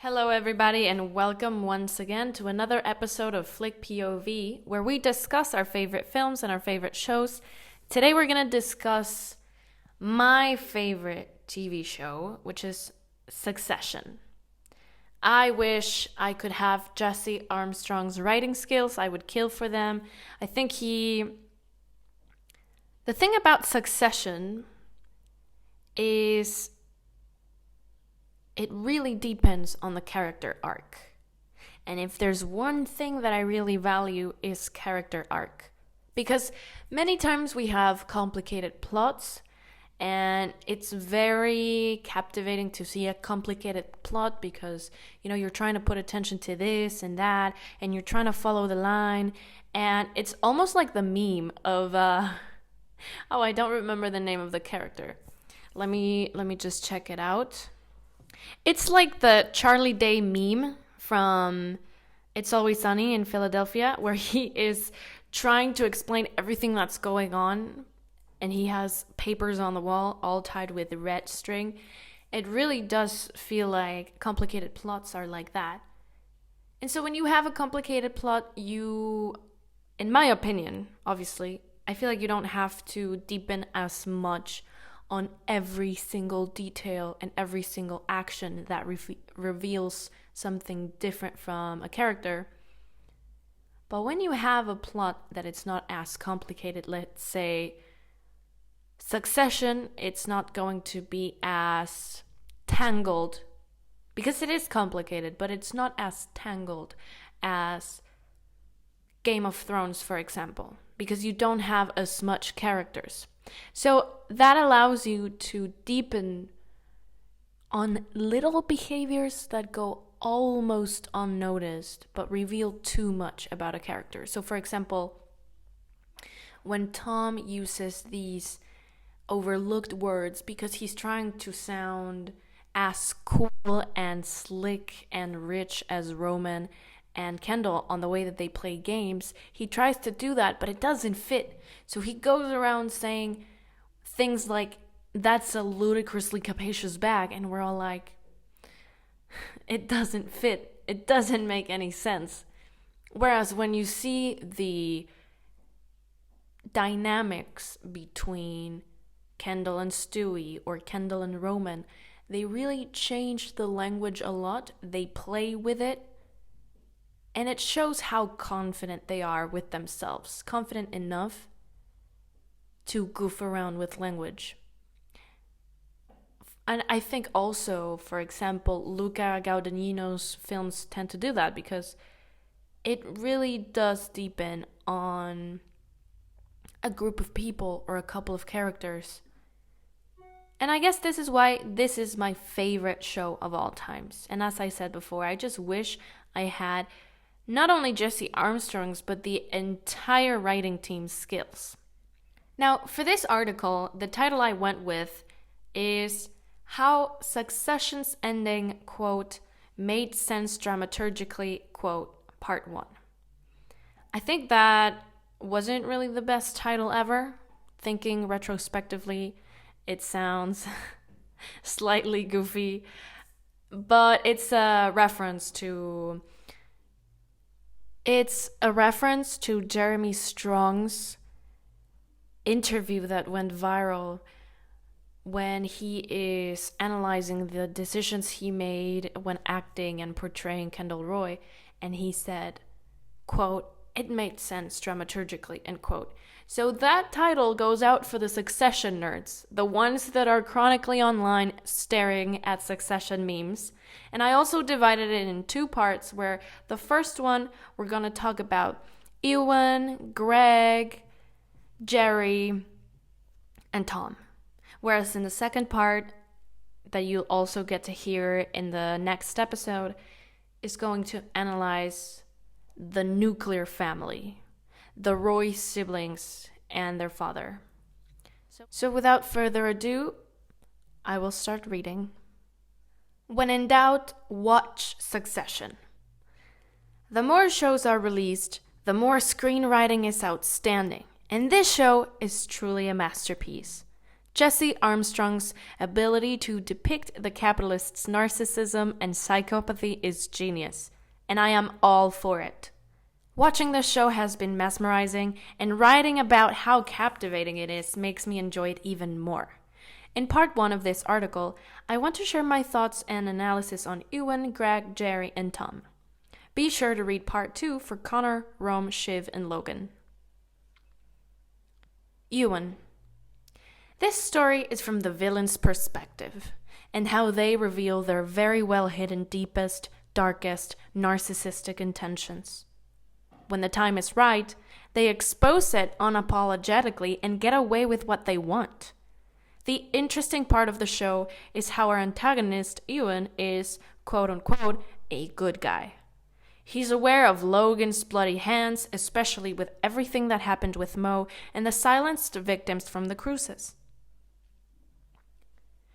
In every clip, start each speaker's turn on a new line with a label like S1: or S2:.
S1: Hello, everybody, and welcome once again to another episode of Flick POV, where we discuss our favorite films and our favorite shows. Today, we're going to discuss my favorite TV show, which is Succession. I wish I could have Jesse Armstrong's writing skills. I would kill for them. I think The thing about Succession is it really depends on the character arc. And if there's one thing that I really value is character arc. Because many times we have complicated plots, and it's very captivating to see a complicated plot because, you're trying to put attention to this and that, and you're trying to follow the line. And it's almost like the meme of, I don't remember the name of the character. Let me just check it out. It's like the Charlie Day meme from It's Always Sunny in Philadelphia, where he is trying to explain everything that's going on, and he has papers on the wall all tied with red string. It really does feel like complicated plots are like that. And so when you have a complicated plot, in my opinion, obviously, I feel like you don't have to deepen as much on every single detail and every single action that reveals something different from a character. But when you have a plot that it's not as complicated, let's say Succession, it's not going to be as tangled, because it is complicated, but it's not as tangled as Game of Thrones, for example, because you don't have as much characters. So that allows you to deepen on little behaviors that go almost unnoticed but reveal too much about a character. So for example, when Tom uses these overlooked words because he's trying to sound as cool and slick and rich as Roman and Kendall on the way that they play games, he tries to do that, but it doesn't fit. So he goes around saying things like, that's a ludicrously capacious bag, and we're all like, it doesn't fit. It doesn't make any sense. Whereas when you see the dynamics between Kendall and Stewie or Kendall and Roman, they really change the language a lot. They play with it. And it shows how confident they are with themselves, confident enough to goof around with language. And I think also, for example, Luca Guadagnino's films tend to do that because it really does deepen on a group of people or a couple of characters. And I guess this is why this is my favorite show of all times. And as I said before, I just wish I had not only Jesse Armstrong's, but the entire writing team's skills. Now, for this article, the title I went with is How Succession's Ending, quote, made sense dramaturgically, quote, part 1. I think that wasn't really the best title ever. Thinking retrospectively, it sounds slightly goofy, but it's a reference to Jeremy Strong's interview that went viral when he is analyzing the decisions he made when acting and portraying Kendall Roy. And he said, quote, it made sense dramaturgically, end quote. So that title goes out for the Succession nerds, the ones that are chronically online staring at Succession memes. And I also divided it in 2 parts, where the first one, we're going to talk about Ewan, Greg, Gerri, and Tom. Whereas in the second part, that you'll also get to hear in the next episode, is going to analyze the nuclear family, the Roy siblings and their father. So without further ado, I will start reading. When in doubt, watch Succession. The more shows are released, the more screenwriting is outstanding, and this show is truly a masterpiece. Jesse Armstrong's ability to depict the capitalist's narcissism and psychopathy is genius, and I am all for it. Watching this show has been mesmerizing, and writing about how captivating it is makes me enjoy it even more. In part 1 of this article, I want to share my thoughts and analysis on Ewan, Greg, Gerri, and Tom. Be sure to read part 2 for Connor, Rome, Shiv, and Logan. Ewan. This story is from the villain's perspective, and how they reveal their very well hidden deepest, darkest, narcissistic intentions. When the time is right, they expose it unapologetically and get away with what they want. The interesting part of the show is how our antagonist, Ewan, is, quote-unquote, a good guy. He's aware of Logan's bloody hands, especially with everything that happened with Mo and the silenced victims from the cruises.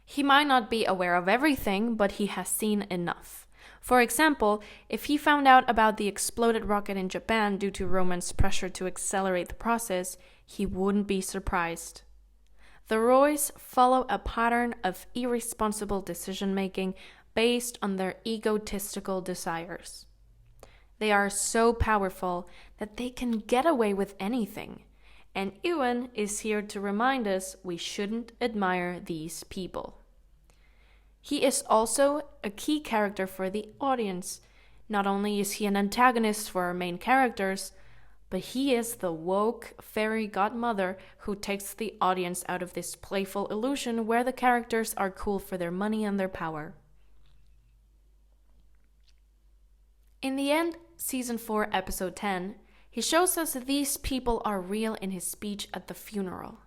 S1: He might not be aware of everything, but he has seen enough. For example, if he found out about the exploded rocket in Japan due to Roman's pressure to accelerate the process, he wouldn't be surprised. The Roys follow a pattern of irresponsible decision-making based on their egotistical desires. They are so powerful that they can get away with anything, and Ewan is here to remind us we shouldn't admire these people. He is also a key character for the audience. Not only is he an antagonist for our main characters, but he is the woke fairy godmother who takes the audience out of this playful illusion where the characters are cool for their money and their power. In the end, Season 4, Episode 10, he shows us that these people are real in his speech at the funeral.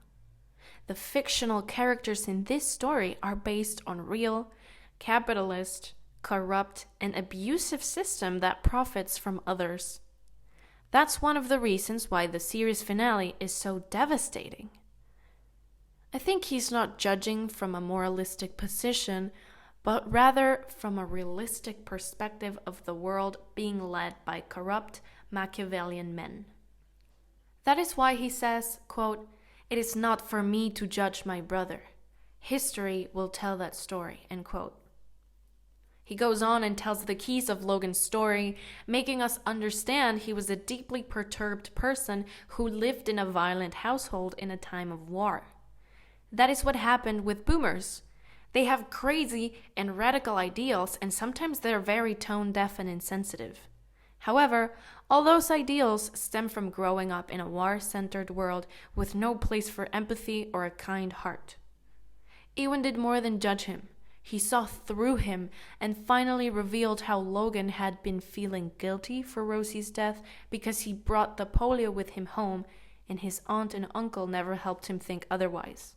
S1: The fictional characters in this story are based on real, capitalist, corrupt, and abusive system that profits from others. That's one of the reasons why the series finale is so devastating. I think he's not judging from a moralistic position, but rather from a realistic perspective of the world being led by corrupt Machiavellian men. That is why he says, quote, "It is not for me to judge my brother. History will tell that story," end quote. He goes on and tells the keys of Logan's story, making us understand he was a deeply perturbed person who lived in a violent household in a time of war. That is what happened with boomers. They have crazy and radical ideals, and sometimes they're very tone-deaf and insensitive. However, all those ideals stem from growing up in a war-centered world with no place for empathy or a kind heart. Ewan did more than judge him. He saw through him and finally revealed how Logan had been feeling guilty for Rosie's death because he brought the polio with him home and his aunt and uncle never helped him think otherwise.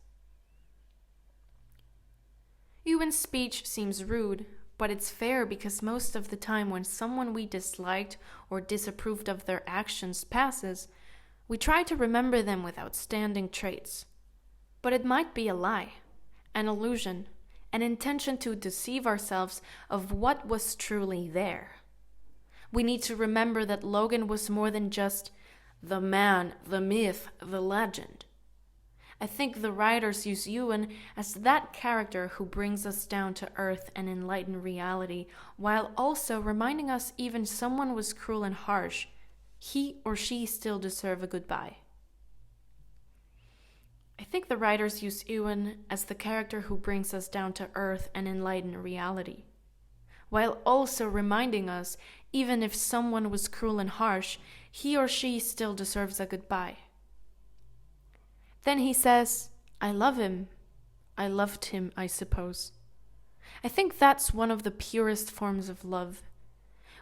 S1: Ewan's speech seems rude, but it's fair because most of the time when someone we disliked or disapproved of their actions passes, we try to remember them with outstanding traits. But it might be a lie, an illusion, an intention to deceive ourselves of what was truly there. We need to remember that Logan was more than just the man, the myth, the legend. I think the writers use Ewan as that character who brings us down to earth and enlighten reality, while also reminding us even someone was cruel and harsh, he or she still deserve a goodbye. I think the writers use Ewan as the character who brings us down to earth and enlighten reality, while also reminding us, even if someone was cruel and harsh, he or she still deserves a goodbye. Then he says, "I love him. I loved him, I suppose." I think that's one of the purest forms of love.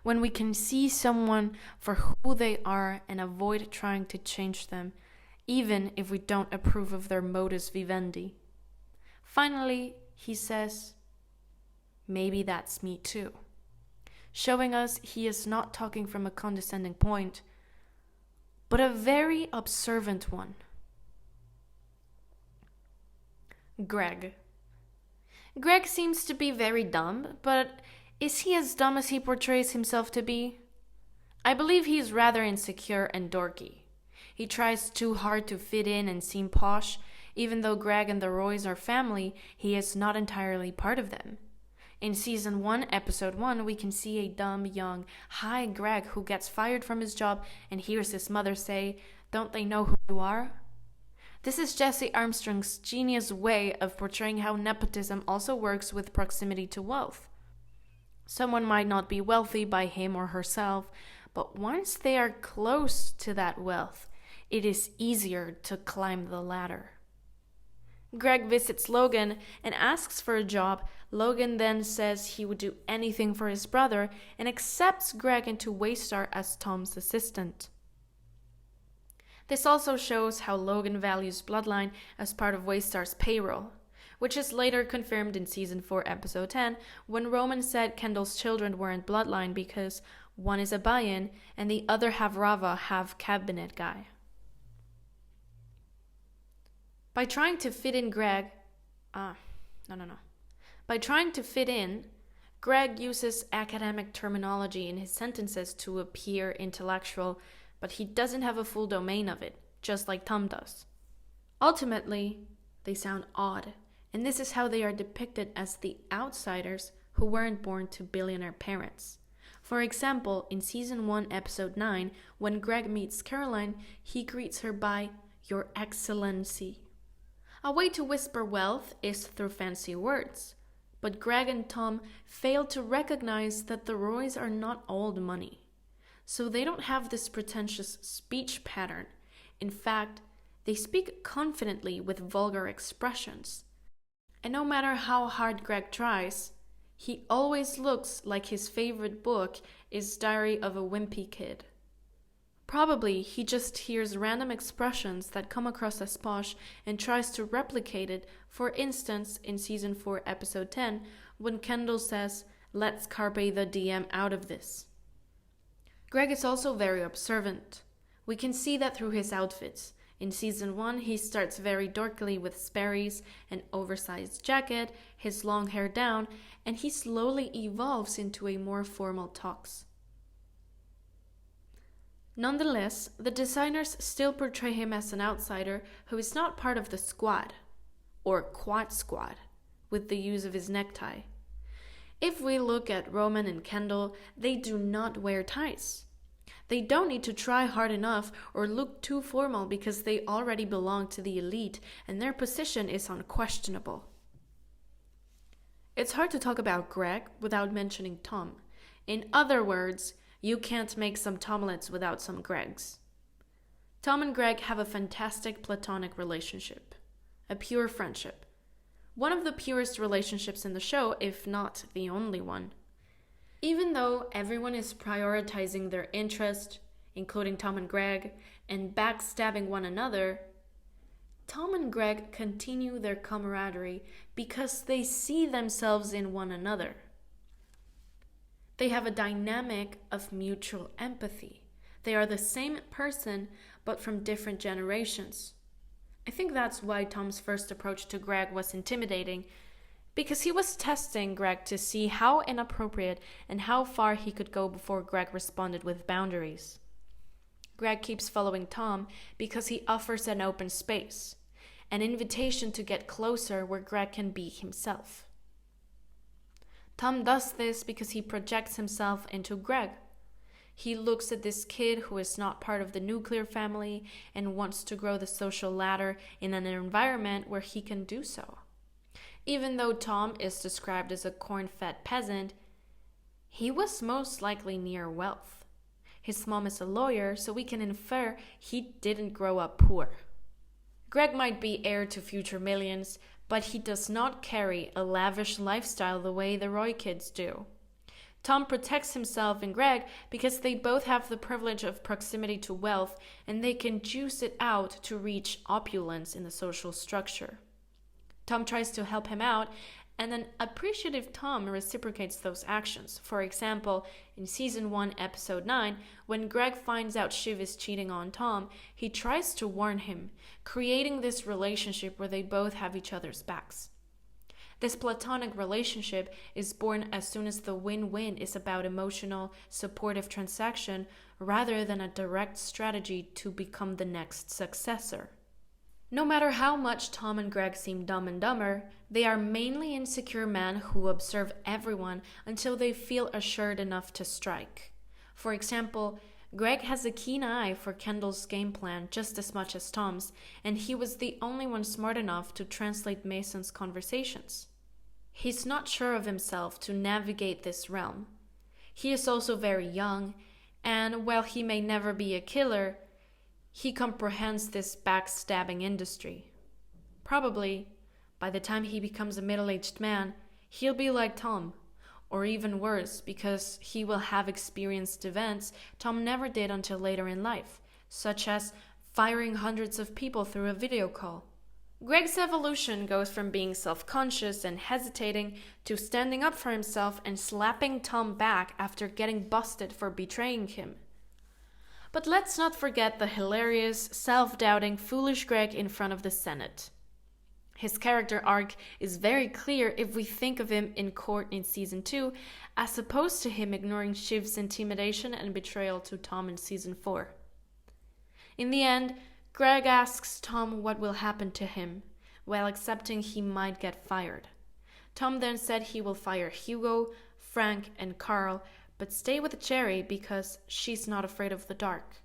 S1: When we can see someone for who they are and avoid trying to change them, even if we don't approve of their modus vivendi. Finally, he says, "Maybe that's me too," showing us he is not talking from a condescending point, but a very observant one. Greg. Greg seems to be very dumb, but is he as dumb as he portrays himself to be? I believe he's rather insecure and dorky. He tries too hard to fit in and seem posh, Even though Greg and the Roys are family, he is not entirely part of them. In season 1, episode 1, we can see a dumb, young, high Greg who gets fired from his job and hears his mother say, "Don't they know who you are?" This is Jesse Armstrong's genius way of portraying how nepotism also works with proximity to wealth. Someone might not be wealthy by him or herself, but once they are close to that wealth, it is easier to climb the ladder. Greg visits Logan and asks for a job. Logan then says he would do anything for his brother and accepts Greg into Waystar as Tom's assistant. This also shows how Logan values bloodline as part of Waystar's payroll, which is later confirmed in season 4, episode 10, when Roman said Kendall's children weren't bloodline because one is a buy-in and the other half Rava, half cabinet guy. By trying to fit in Greg uses academic terminology in his sentences to appear intellectual, but he doesn't have a full domain of it, just like Tom does. Ultimately, they sound odd, and this is how they are depicted as the outsiders who weren't born to billionaire parents. For example, in season 1, episode 9, when Greg meets Caroline, he greets her by "Your Excellency." A way to whisper wealth is through fancy words, but Greg and Tom fail to recognize that the Roys are not old money. So they don't have this pretentious speech pattern. In fact, they speak confidently with vulgar expressions. And no matter how hard Greg tries, he always looks like his favorite book is Diary of a Wimpy Kid. Probably he just hears random expressions that come across as posh and tries to replicate it, for instance in season 4, episode 10, when Kendall says, "Let's carpe the DM out of this." Greg is also very observant. We can see that through his outfits. In season 1, he starts very dorkily with Sperry's, an oversized jacket, his long hair down, and he slowly evolves into a more formal tux. Nonetheless, the designers still portray him as an outsider who is not part of the squad, or quad squad, with the use of his necktie. If we look at Roman and Kendall, they do not wear ties. They don't need to try hard enough or look too formal because they already belong to the elite and their position is unquestionable. It's hard to talk about Greg without mentioning Tom. In other words, you can't make some Tomlets without some Gregs. Tom and Greg have a fantastic platonic relationship, a pure friendship. One of the purest relationships in the show, if not the only one. Even though everyone is prioritizing their interest, including Tom and Greg, and backstabbing one another, Tom and Greg continue their camaraderie because they see themselves in one another. They have a dynamic of mutual empathy. They are the same person, but from different generations. I think that's why Tom's first approach to Greg was intimidating, because he was testing Greg to see how inappropriate and how far he could go before Greg responded with boundaries. Greg keeps following Tom because he offers an open space, an invitation to get closer where Greg can be himself. Tom does this because he projects himself into Greg. He looks at this kid who is not part of the nuclear family and wants to grow the social ladder in an environment where he can do so. Even though Tom is described as a corn-fed peasant, he was most likely near wealth. His mom is a lawyer, so we can infer he didn't grow up poor. Greg might be heir to future millions, but he does not carry a lavish lifestyle the way the Roy kids do. Tom protects himself and Greg because they both have the privilege of proximity to wealth and they can juice it out to reach opulence in the social structure. Tom tries to help him out, and an appreciative Tom reciprocates those actions. For example, in season 1, episode 9, when Greg finds out Shiv is cheating on Tom, he tries to warn him, creating this relationship where they both have each other's backs. This platonic relationship is born as soon as the win-win is about emotional, supportive transaction rather than a direct strategy to become the next successor. No matter how much Tom and Greg seem dumb and dumber, they are mainly insecure men who observe everyone until they feel assured enough to strike. For example, Greg has a keen eye for Kendall's game plan just as much as Tom's, and he was the only one smart enough to translate Mason's conversations. He's not sure of himself to navigate this realm. He is also very young, and while he may never be a killer, he comprehends this backstabbing industry. Probably, by the time he becomes a middle-aged man, he'll be like Tom, or even worse, because he will have experienced events Tom never did until later in life, such as firing hundreds of people through a video call. Greg's evolution goes from being self-conscious and hesitating to standing up for himself and slapping Tom back after getting busted for betraying him. But let's not forget the hilarious, self-doubting, foolish Greg in front of the Senate. His character arc is very clear if we think of him in court in season 2, as opposed to him ignoring Shiv's intimidation and betrayal to Tom in season 4. In the end, Greg asks Tom what will happen to him, while accepting he might get fired. Tom then said he will fire Hugo, Frank, and Carl, but stay with Gerri because she's not afraid of the dark.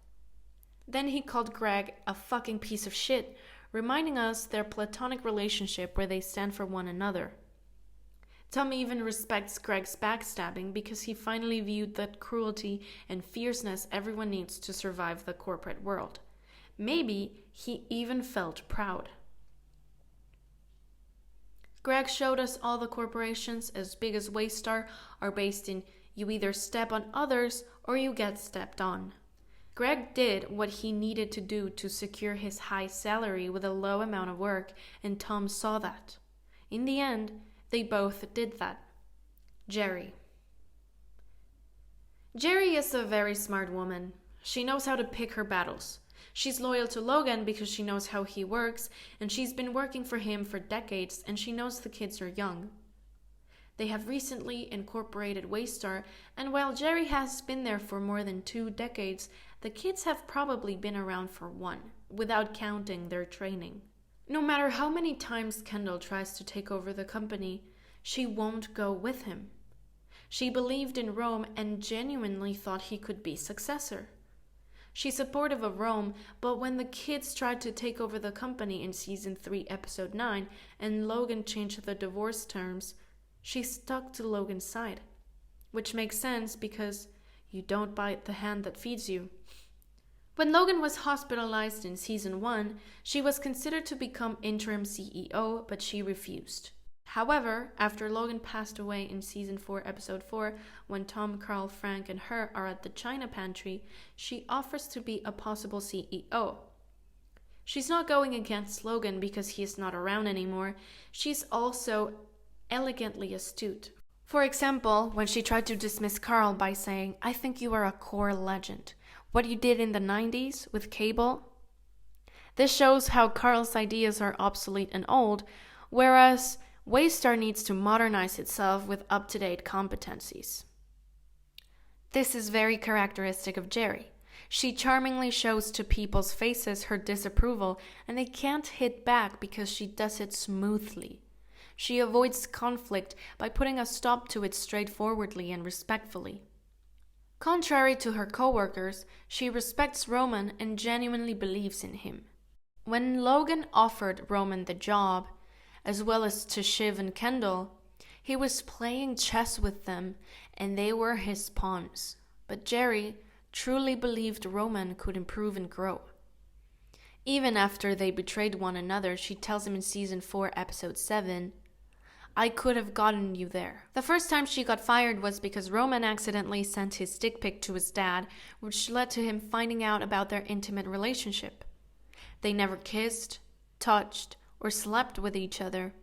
S1: Then he called Greg a fucking piece of shit, reminding us their platonic relationship where they stand for one another. Tom even respects Greg's backstabbing because he finally viewed that cruelty and fierceness everyone needs to survive the corporate world. Maybe he even felt proud. Greg showed us all the corporations as big as Waystar are based in you either step on others or you get stepped on. Greg did what he needed to do to secure his high salary with a low amount of work, and Tom saw that. In the end, they both did that. Gerri. Gerri is a very smart woman. She knows how to pick her battles. She's loyal to Logan because she knows how he works, and she's been working for him for decades, and she knows the kids are young. They have recently incorporated Waystar, and while Gerri has been there for more than 2 decades, the kids have probably been around for 1, without counting their training. No matter how many times Kendall tries to take over the company, she won't go with him. She believed in Rome and genuinely thought he could be successor. She's supportive of Rome, but when the kids tried to take over the company in season 3, episode 9, and Logan changed the divorce terms, she stuck to Logan's side, which makes sense because you don't bite the hand that feeds you. When Logan was hospitalized in season 1, she was considered to become interim CEO, but she refused. However, after Logan passed away in season 4, episode 4, when Tom, Carl, Frank, and her are at the China pantry, she offers to be a possible CEO. She's not going against Logan because he is not around anymore. She's also elegantly astute. For example, when she tried to dismiss Carl by saying, "I think you are a core legend. What you did in the 90s with cable." This shows how Carl's ideas are obsolete and old, whereas Waystar needs to modernize itself with up-to-date competencies. This is very characteristic of Gerri. She charmingly shows to people's faces her disapproval, and they can't hit back because she does it smoothly. She avoids conflict by putting a stop to it straightforwardly and respectfully. Contrary to her co-workers, she respects Roman and genuinely believes in him. When Logan offered Roman the job, as well as to Shiv and Kendall, he was playing chess with them and they were his pawns. But Gerri truly believed Roman could improve and grow. Even after they betrayed one another, she tells him in season 4, episode 7, "I could have gotten you there." The first time she got fired was because Roman accidentally sent his dick pic to his dad, which led to him finding out about their intimate relationship. They never kissed, touched, or slept with each other.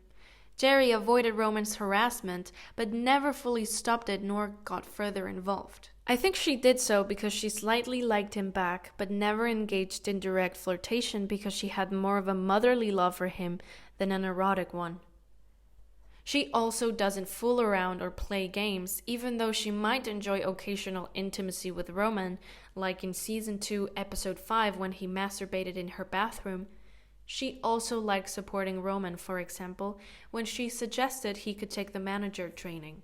S1: Gerri avoided Roman's harassment, but never fully stopped it nor got further involved. I think she did so because she slightly liked him back, but never engaged in direct flirtation because she had more of a motherly love for him than an erotic one. She also doesn't fool around or play games, even though she might enjoy occasional intimacy with Roman, like in season 2, episode 5 when he masturbated in her bathroom. She also liked supporting Roman, for example, when she suggested he could take the manager training.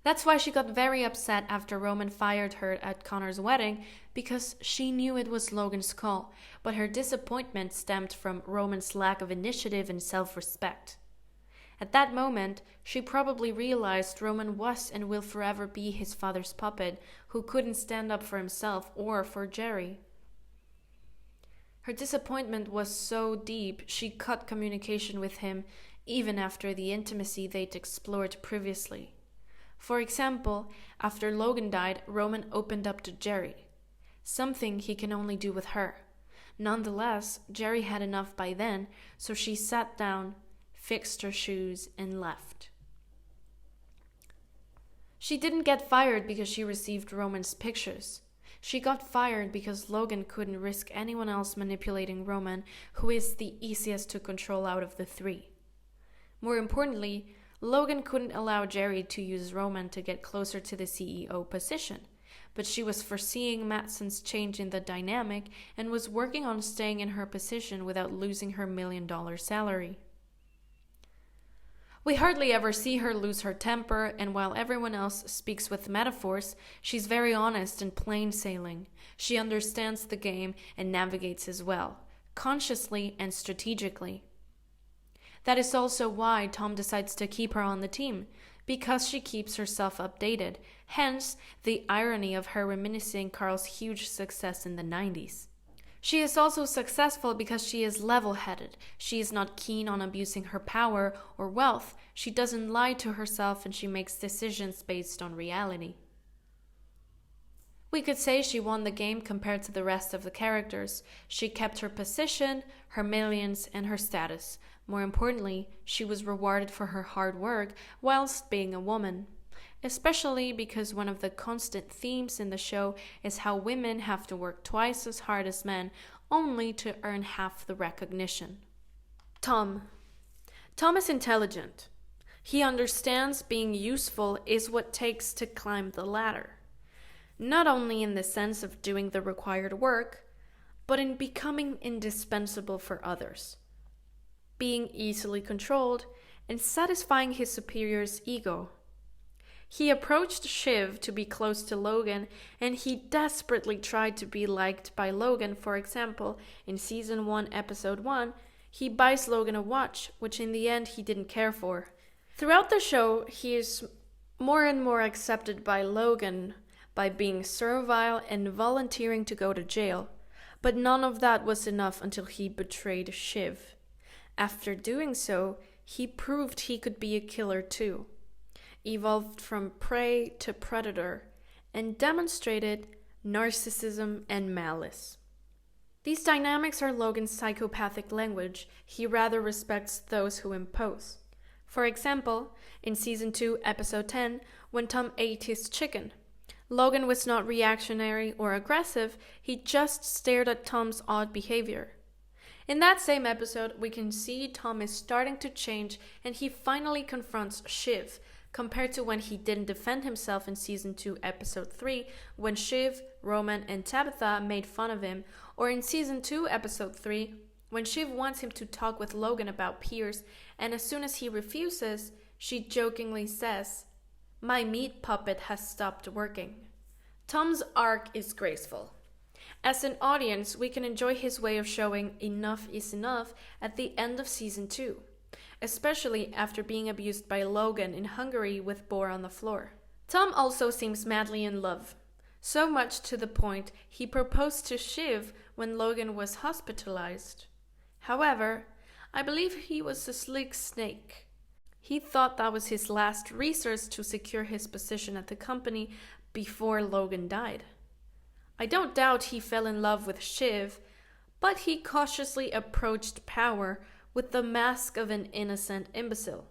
S1: That's why she got very upset after Roman fired her at Connor's wedding, because she knew it was Logan's call, but her disappointment stemmed from Roman's lack of initiative and self-respect. At that moment, she probably realized Roman was and will forever be his father's puppet, who couldn't stand up for himself or for Gerri. Her disappointment was so deep, she cut communication with him even after the intimacy they'd explored previously. For example, after Logan died, Roman opened up to Gerri, something he can only do with her. Nonetheless, Gerri had enough by then, so she sat down, fixed her shoes, and left. She didn't get fired because she received Roman's pictures. She got fired because Logan couldn't risk anyone else manipulating Roman, who is the easiest to control out of the three. More importantly, Logan couldn't allow Gerri to use Roman to get closer to the CEO position, but she was foreseeing Madsen's change in the dynamic and was working on staying in her position without losing her $1 million salary. We hardly ever see her lose her temper, and while everyone else speaks with metaphors, she's very honest and plain sailing. She understands the game and navigates as well, consciously and strategically. That is also why Tom decides to keep her on the team, because she keeps herself updated, hence the irony of her reminiscing Carl's huge success in the 90s. She is also successful because she is level-headed. She is not keen on abusing her power or wealth. She doesn't lie to herself, and she makes decisions based on reality. We could say she won the game compared to the rest of the characters. She kept her position, her millions, and her status. More importantly, she was rewarded for her hard work whilst being a woman. Especially because one of the constant themes in the show is how women have to work twice as hard as men only to earn half the recognition. Tom is intelligent. He understands being useful is what it takes to climb the ladder. Not only in the sense of doing the required work, but in becoming indispensable for others, being easily controlled, and satisfying his superior's ego. He approached Shiv to be close to Logan, and he desperately tried to be liked by Logan. For example, in Season 1, Episode 1, he buys Logan a watch, which in the end he didn't care for. Throughout the show, he is more and more accepted by Logan by being servile and volunteering to go to jail. But none of that was enough until he betrayed Shiv. After doing so, he proved he could be a killer too, evolved from prey to predator, and demonstrated narcissism and malice. These dynamics are Logan's psychopathic language. He rather respects those who impose. For example, in Season 2, Episode 10, when Tom ate his chicken, Logan was not reactionary or aggressive, he just stared at Tom's odd behavior. In that same episode, we can see Tom is starting to change and he finally confronts Shiv, compared to when he didn't defend himself in Season 2, Episode 3, when Shiv, Roman, and Tabitha made fun of him, or in Season 2, Episode 3, when Shiv wants him to talk with Logan about Pierce, and as soon as he refuses, she jokingly says, "My meat puppet has stopped working." Tom's arc is graceful. As an audience, we can enjoy his way of showing enough is enough at the end of Season 2, especially after being abused by Logan in Hungary with Boar on the floor. Tom also seems madly in love, so much to the point he proposed to Shiv when Logan was hospitalized. However, I believe he was a slick snake. He thought that was his last resource to secure his position at the company before Logan died. I don't doubt he fell in love with Shiv, but he cautiously approached power with the mask of an innocent imbecile.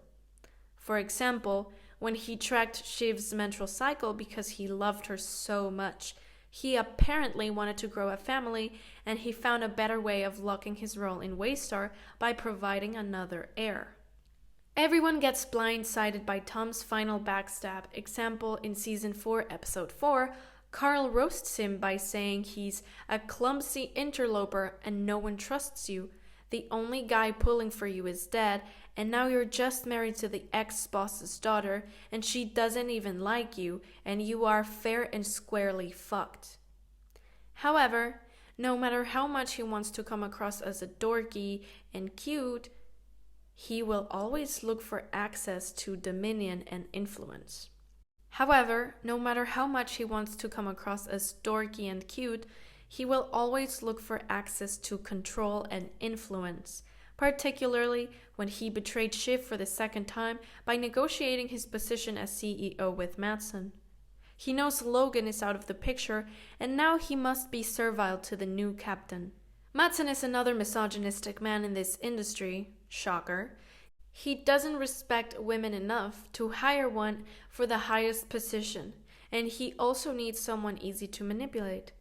S1: For example, when he tracked Shiv's menstrual cycle because he loved her so much, he apparently wanted to grow a family, and he found a better way of locking his role in Waystar by providing another heir. Everyone gets blindsided by Tom's final backstab. Example in Season 4, Episode 4, Carl roasts him by saying he's a clumsy interloper and no one trusts you. The only guy pulling for you is dead, and now you're just married to the ex-boss's daughter, and she doesn't even like you, and you are fair and squarely fucked. However, no matter how much he wants to come across as a dorky and cute, he will always look for access to dominion and influence. However, no matter how much he wants to come across as dorky and cute, he will always look for access to control and influence, particularly when he betrayed Shiv for the second time by negotiating his position as CEO with Madsen. He knows Logan is out of the picture, and now he must be servile to the new captain. Madsen is another misogynistic man in this industry, shocker. He doesn't respect women enough to hire one for the highest position, and he also needs someone easy to manipulate.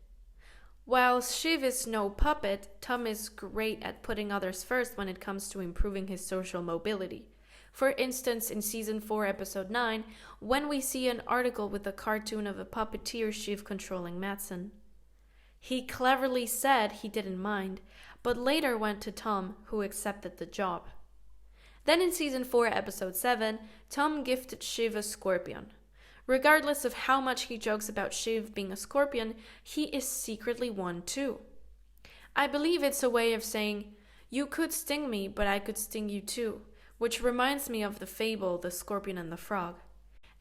S1: While Shiv is no puppet, Tom is great at putting others first when it comes to improving his social mobility. For instance, in Season 4, Episode 9, when we see an article with a cartoon of a puppeteer Shiv controlling Madsen. He cleverly said he didn't mind, but later went to Tom, who accepted the job. Then in Season 4, Episode 7, Tom gifted Shiv a scorpion. Regardless of how much he jokes about Shiv being a scorpion, he is secretly one too. I believe it's a way of saying, you could sting me, but I could sting you too, which reminds me of the fable, The Scorpion and the Frog.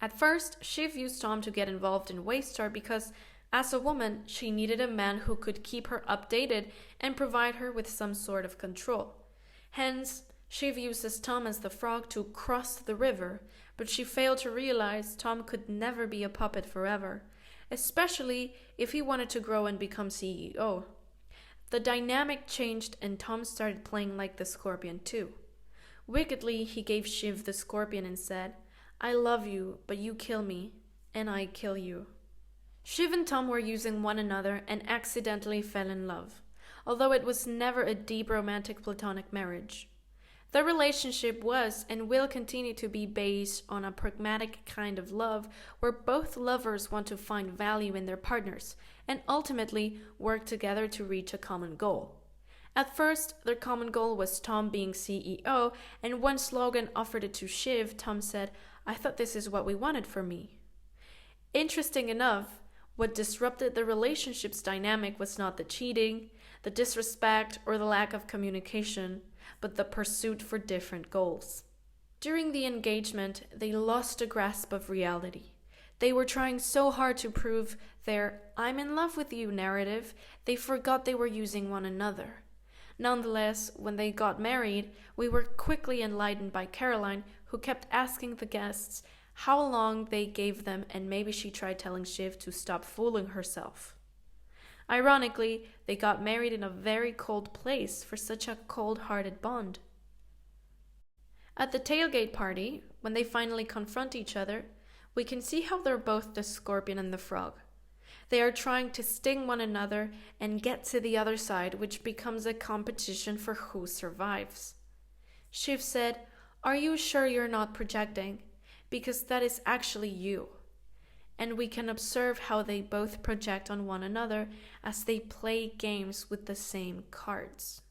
S1: At first, Shiv used Tom to get involved in Waystar because, as a woman, she needed a man who could keep her updated and provide her with some sort of control. Hence, Shiv uses Tom as the frog to cross the river, but she failed to realize Tom could never be a puppet forever, especially if he wanted to grow and become CEO. The dynamic changed and Tom started playing like the scorpion too. Wickedly, he gave Shiv the scorpion and said, I love you, but you kill me, and I kill you. Shiv and Tom were using one another and accidentally fell in love, although it was never a deep romantic platonic marriage. The relationship was and will continue to be based on a pragmatic kind of love where both lovers want to find value in their partners and ultimately work together to reach a common goal. At first, their common goal was Tom being CEO, and once Logan offered it to Shiv, Tom said, I thought this is what we wanted for me. Interesting enough, what disrupted the relationship's dynamic was not the cheating, the disrespect, or the lack of communication, but the pursuit for different goals. During the engagement, they lost a grasp of reality. They were trying so hard to prove their I'm in love with you narrative, they forgot they were using one another. Nonetheless, when they got married, we were quickly enlightened by Caroline, who kept asking the guests how long they gave them, and maybe she tried telling Shiv to stop fooling herself. Ironically, they got married in a very cold place for such a cold-hearted bond. At the tailgate party, when they finally confront each other, we can see how they're both the scorpion and the frog. They are trying to sting one another and get to the other side, which becomes a competition for who survives. Shiv said, Are you sure you're not projecting? Because that is actually you. And we can observe how they both project on one another as they play games with the same cards.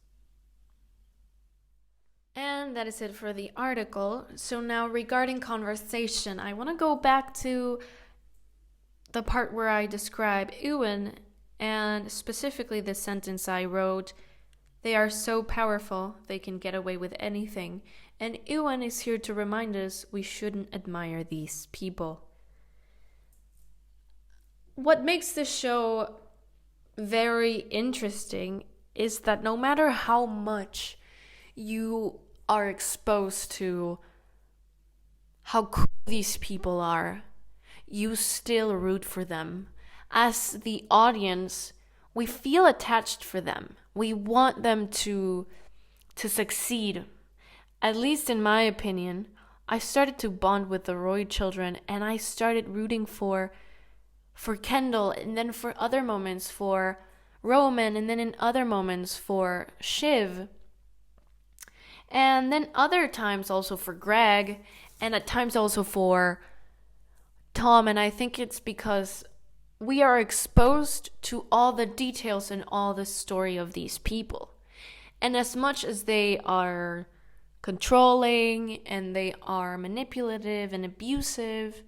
S1: And that is it for the article. So now regarding conversation, I want to go back to the part where I describe Ewan, and specifically the sentence I wrote, they are so powerful, they can get away with anything. And Ewan is here to remind us we shouldn't admire these people. What makes this show very interesting is that no matter how much you are exposed to how cool these people are, you still root for them. As the audience, we feel attached for them. We want them to succeed. At least in my opinion, I started to bond with the Roy children, and I started rooting for Kendall, and then for other moments for Roman, and then in other moments for Shiv. And then other times also for Greg, and at times also for Tom. And I think it's because we are exposed to all the details and all the story of these people. And as much as they are controlling and they are manipulative and abusive,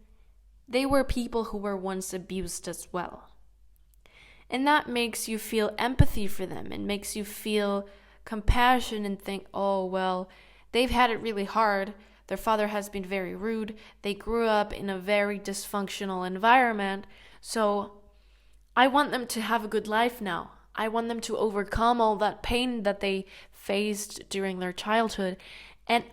S1: they were people who were once abused as well. And that makes you feel empathy for them. It makes you feel compassion and think, oh, well, they've had it really hard. Their father has been very rude. They grew up in a very dysfunctional environment. So I want them to have a good life now. I want them to overcome all that pain that they faced during their childhood. And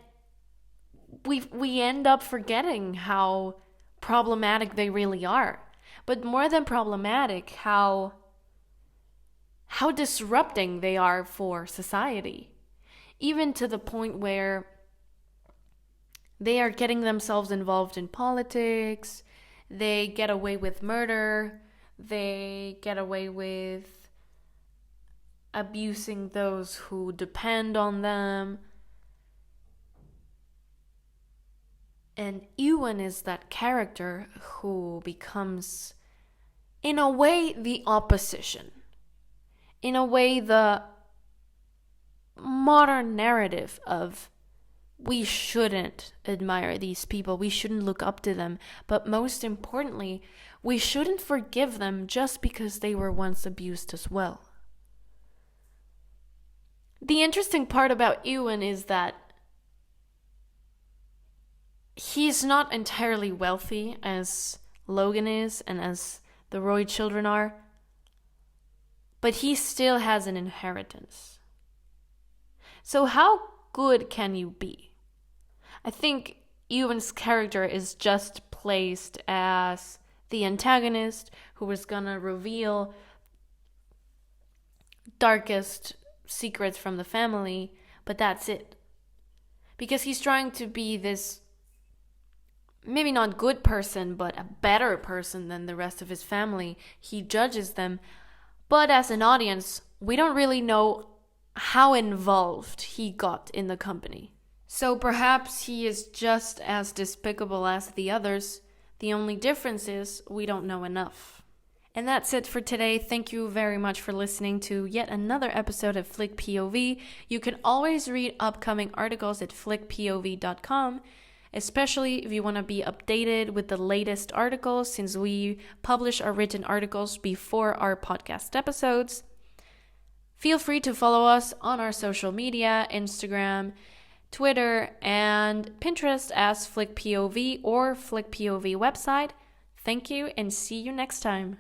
S1: we end up forgetting how problematic they really are. But more than problematic, how disrupting they are for society. Even to the point where they are getting themselves involved in politics, they get away with murder, they get away with abusing those who depend on them. And Ewan is that character who becomes, in a way, the opposition. In a way, the modern narrative of we shouldn't admire these people, we shouldn't look up to them, but most importantly, we shouldn't forgive them just because they were once abused as well. The interesting part about Ewan is that he's not entirely wealthy as Logan is and as the Roy children are, but he still has an inheritance. So how good can you be? I think Ewan's character is just placed as the antagonist who is gonna reveal darkest secrets from the family, but that's it. Because he's trying to be this maybe not good person, but a better person than the rest of his family. He judges them. But as an audience, we don't really know how involved he got in the company. So perhaps he is just as despicable as the others. The only difference is we don't know enough. And that's it for today. Thank you very much for listening to yet another episode of Flick POV. You can always read upcoming articles at flickpov.com, especially if you want to be updated with the latest articles, since we publish our written articles before our podcast episodes. Feel free to follow us on our social media, Instagram, Twitter, and Pinterest as Flick POV or Flick POV website. Thank you and see you next time.